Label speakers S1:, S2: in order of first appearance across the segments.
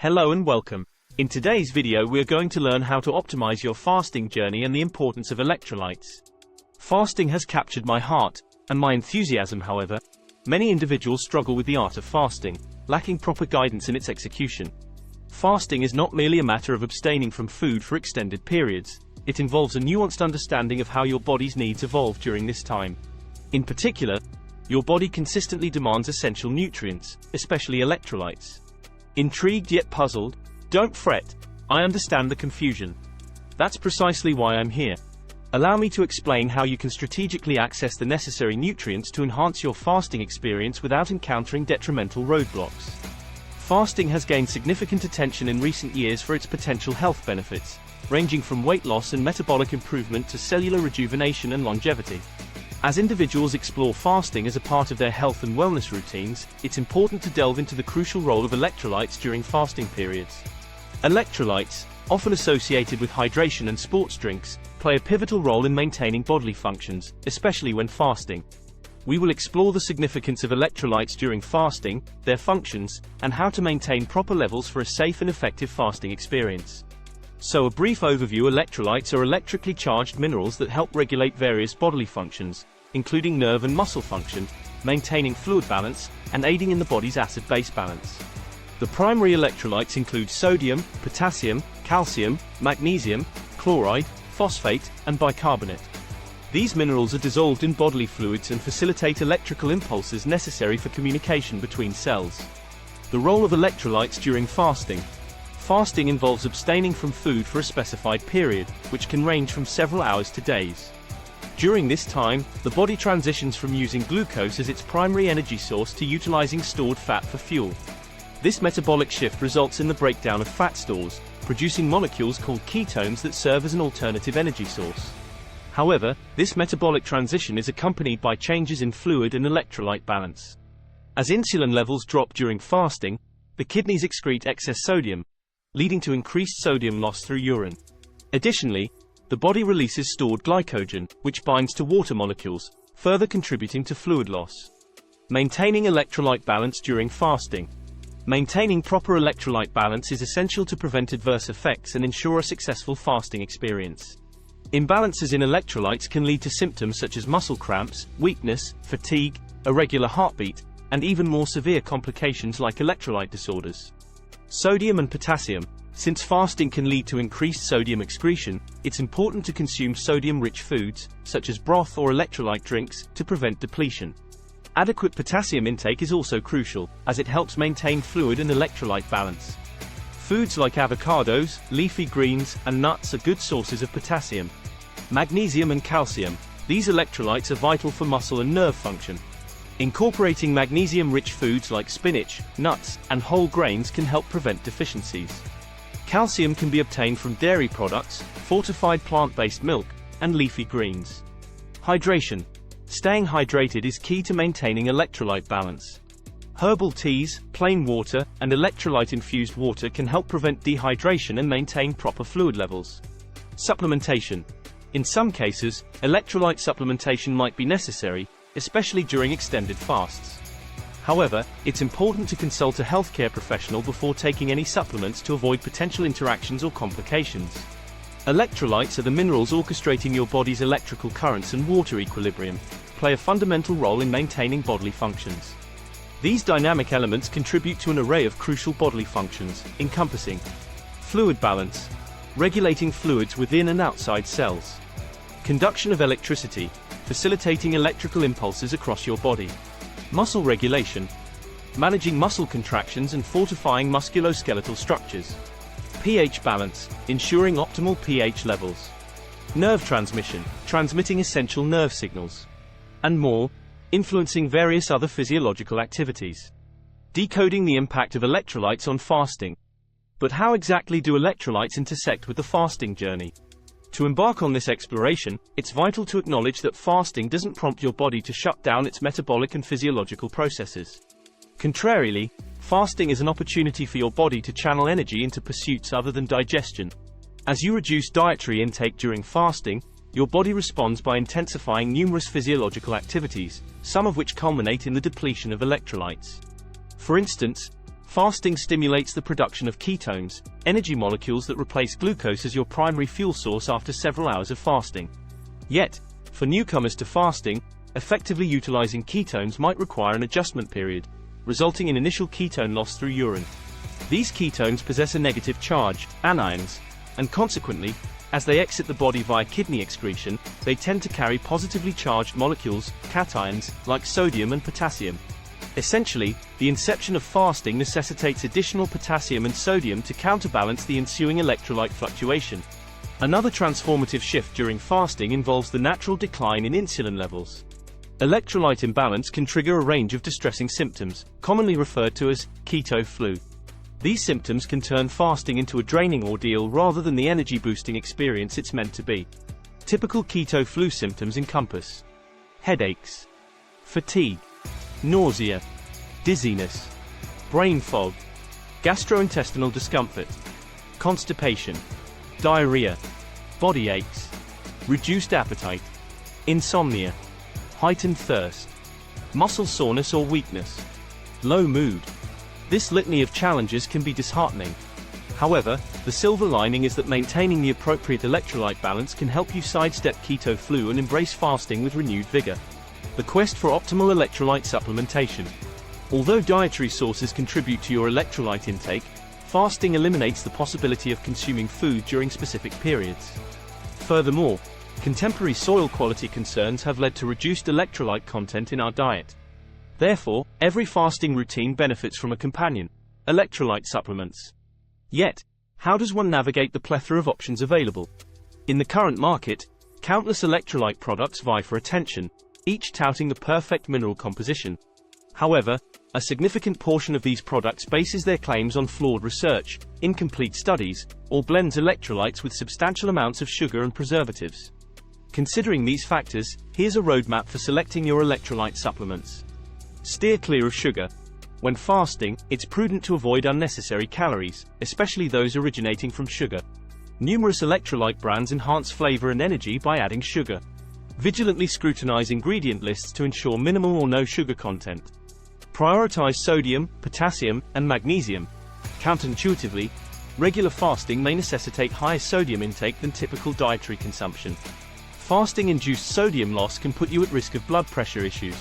S1: Hello and welcome. In today's video we are going to learn how to optimize your fasting journey and the importance of electrolytes. Fasting has captured my heart and my enthusiasm. However, many individuals struggle with the art of fasting, lacking proper guidance in its execution. Fasting is not merely a matter of abstaining from food for extended periods. It involves a nuanced understanding of how your body's needs evolve during this time. In particular, your body consistently demands essential nutrients, especially electrolytes. Intrigued yet puzzled? Don't fret, I understand the confusion. That's precisely why I'm here. Allow me to explain how you can strategically access the necessary nutrients to enhance your fasting experience without encountering detrimental roadblocks. Fasting has gained significant attention in recent years for its potential health benefits, ranging from weight loss and metabolic improvement to cellular rejuvenation and longevity. As individuals explore fasting as a part of their health and wellness routines, it's important to delve into the crucial role of electrolytes during fasting periods. Electrolytes, often associated with hydration and sports drinks, play a pivotal role in maintaining bodily functions, especially when fasting. We will explore the significance of electrolytes during fasting, their functions, and how to maintain proper levels for a safe and effective fasting experience. So, a brief overview: electrolytes are electrically charged minerals that help regulate various bodily functions, including nerve and muscle function, maintaining fluid balance, and aiding in the body's acid-base balance. The primary electrolytes include sodium, potassium, calcium, magnesium, chloride, phosphate, and bicarbonate. These minerals are dissolved in bodily fluids and facilitate electrical impulses necessary for communication between cells. The role of electrolytes during fasting. Fasting involves abstaining from food for a specified period, which can range from several hours to days. During this time, the body transitions from using glucose as its primary energy source to utilizing stored fat for fuel. This metabolic shift results in the breakdown of fat stores, producing molecules called ketones that serve as an alternative energy source. However, this metabolic transition is accompanied by changes in fluid and electrolyte balance. As insulin levels drop during fasting, the kidneys excrete excess sodium, leading to increased sodium loss through urine. Additionally, the body releases stored glycogen, which binds to water molecules, further contributing to fluid loss. Maintaining electrolyte balance during fasting. Maintaining proper electrolyte balance is essential to prevent adverse effects and ensure a successful fasting experience. Imbalances in electrolytes can lead to symptoms such as muscle cramps, weakness, fatigue, irregular heartbeat, and even more severe complications like electrolyte disorders. Sodium and potassium. Since fasting can lead to increased sodium excretion, it's important to consume sodium-rich foods, such as broth or electrolyte drinks, to prevent depletion. Adequate potassium intake is also crucial, as it helps maintain fluid and electrolyte balance. Foods like avocados, leafy greens, and nuts are good sources of potassium. Magnesium and calcium. These electrolytes are vital for muscle and nerve function. Incorporating magnesium-rich foods like spinach, nuts, and whole grains can help prevent deficiencies. Calcium can be obtained from dairy products, fortified plant-based milk, and leafy greens. Hydration. Staying hydrated is key to maintaining electrolyte balance. Herbal teas, plain water, and electrolyte-infused water can help prevent dehydration and maintain proper fluid levels. Supplementation. In some cases, electrolyte supplementation might be necessary, especially during extended fasts. However, it's important to consult a healthcare professional before taking any supplements to avoid potential interactions or complications. Electrolytes are the minerals orchestrating your body's electrical currents and water equilibrium, play a fundamental role in maintaining bodily functions. These dynamic elements contribute to an array of crucial bodily functions, encompassing fluid balance, regulating fluids within and outside cells, conduction of electricity, facilitating electrical impulses across your body, muscle regulation, managing muscle contractions and fortifying musculoskeletal structures, pH balance, ensuring optimal pH levels, nerve transmission, transmitting essential nerve signals, and more, influencing various other physiological activities. Decoding the impact of electrolytes on fasting. But how exactly do electrolytes intersect with the fasting journey? To embark on this exploration, it's vital to acknowledge that fasting doesn't prompt your body to shut down its metabolic and physiological processes. Contrarily, fasting is an opportunity for your body to channel energy into pursuits other than digestion. As you reduce dietary intake during fasting, your body responds by intensifying numerous physiological activities, some of which culminate in the depletion of electrolytes. For instance, Fasting stimulates the production of ketones, energy molecules that replace glucose as your primary fuel source after several hours of fasting. Yet, for newcomers to fasting, effectively utilizing ketones might require an adjustment period, resulting in initial ketone loss through urine. These ketones possess a negative charge, anions, and consequently, as they exit the body via kidney excretion, they tend to carry positively charged molecules, cations, like sodium and potassium. Essentially, the inception of fasting necessitates additional potassium and sodium to counterbalance the ensuing electrolyte fluctuation. Another transformative shift during fasting involves the natural decline in insulin levels. Electrolyte imbalance can trigger a range of distressing symptoms, commonly referred to as keto flu. These symptoms can turn fasting into a draining ordeal rather than the energy-boosting experience it's meant to be. Typical keto flu symptoms encompass headaches, fatigue, nausea, dizziness, brain fog, gastrointestinal discomfort, constipation, diarrhea, body aches, reduced appetite, insomnia, heightened thirst, muscle soreness or weakness, low mood. This litany of challenges can be disheartening. However, the silver lining is that maintaining the appropriate electrolyte balance can help you sidestep keto flu and embrace fasting with renewed vigor. The quest for optimal electrolyte supplementation. Although dietary sources contribute to your electrolyte intake, fasting eliminates the possibility of consuming food during specific periods. Furthermore, contemporary soil quality concerns have led to reduced electrolyte content in our diet. Therefore, every fasting routine benefits from a companion, electrolyte supplements. Yet, how does one navigate the plethora of options available? In the current market, countless electrolyte products vie for attention, each touting the perfect mineral composition. However, a significant portion of these products bases their claims on flawed research, incomplete studies, or blends electrolytes with substantial amounts of sugar and preservatives. Considering these factors, here's a roadmap for selecting your electrolyte supplements. Steer clear of sugar. When fasting, it's prudent to avoid unnecessary calories, especially those originating from sugar. Numerous electrolyte brands enhance flavor and energy by adding sugar. Vigilantly scrutinize ingredient lists to ensure minimal or no sugar content. Prioritize sodium, potassium, and magnesium. Counterintuitively, regular fasting may necessitate higher sodium intake than typical dietary consumption. Fasting-induced sodium loss can put you at risk of blood pressure issues.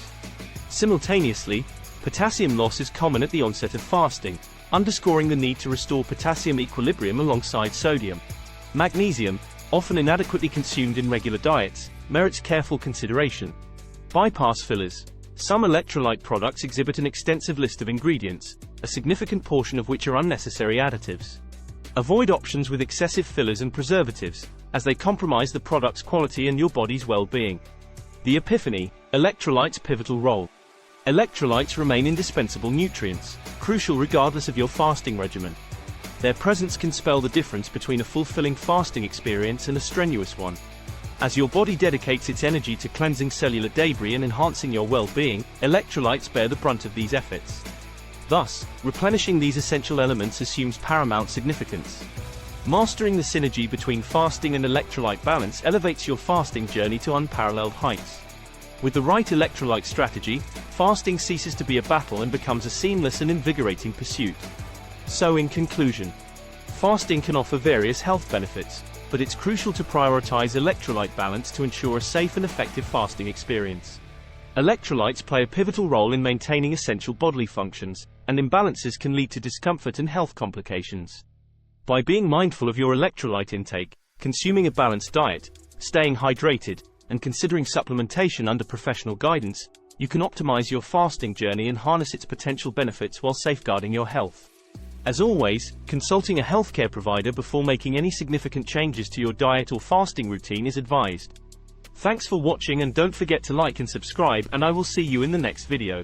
S1: Simultaneously, potassium loss is common at the onset of fasting, underscoring the need to restore potassium equilibrium alongside sodium. Magnesium, often inadequately consumed in regular diets, merits careful consideration. Bypass fillers. Some electrolyte products exhibit an extensive list of ingredients, a significant portion of which are unnecessary additives. Avoid options with excessive fillers and preservatives, as they compromise the product's quality and your body's well-being. The epiphany, electrolytes' pivotal role. Electrolytes remain indispensable nutrients, crucial regardless of your fasting regimen. Their presence can spell the difference between a fulfilling fasting experience and a strenuous one. As your body dedicates its energy to cleansing cellular debris and enhancing your well-being, electrolytes bear the brunt of these efforts. Thus, replenishing these essential elements assumes paramount significance. Mastering the synergy between fasting and electrolyte balance elevates your fasting journey to unparalleled heights. With the right electrolyte strategy, fasting ceases to be a battle and becomes a seamless and invigorating pursuit. So in conclusion, fasting can offer various health benefits, but it's crucial to prioritize electrolyte balance to ensure a safe and effective fasting experience. Electrolytes play a pivotal role in maintaining essential bodily functions, and imbalances can lead to discomfort and health complications. By being mindful of your electrolyte intake, consuming a balanced diet, staying hydrated, and considering supplementation under professional guidance, you can optimize your fasting journey and harness its potential benefits while safeguarding your health. As always, consulting a healthcare provider before making any significant changes to your diet or fasting routine is advised. Thanks for watching, and don't forget to like and subscribe, and I will see you in the next video.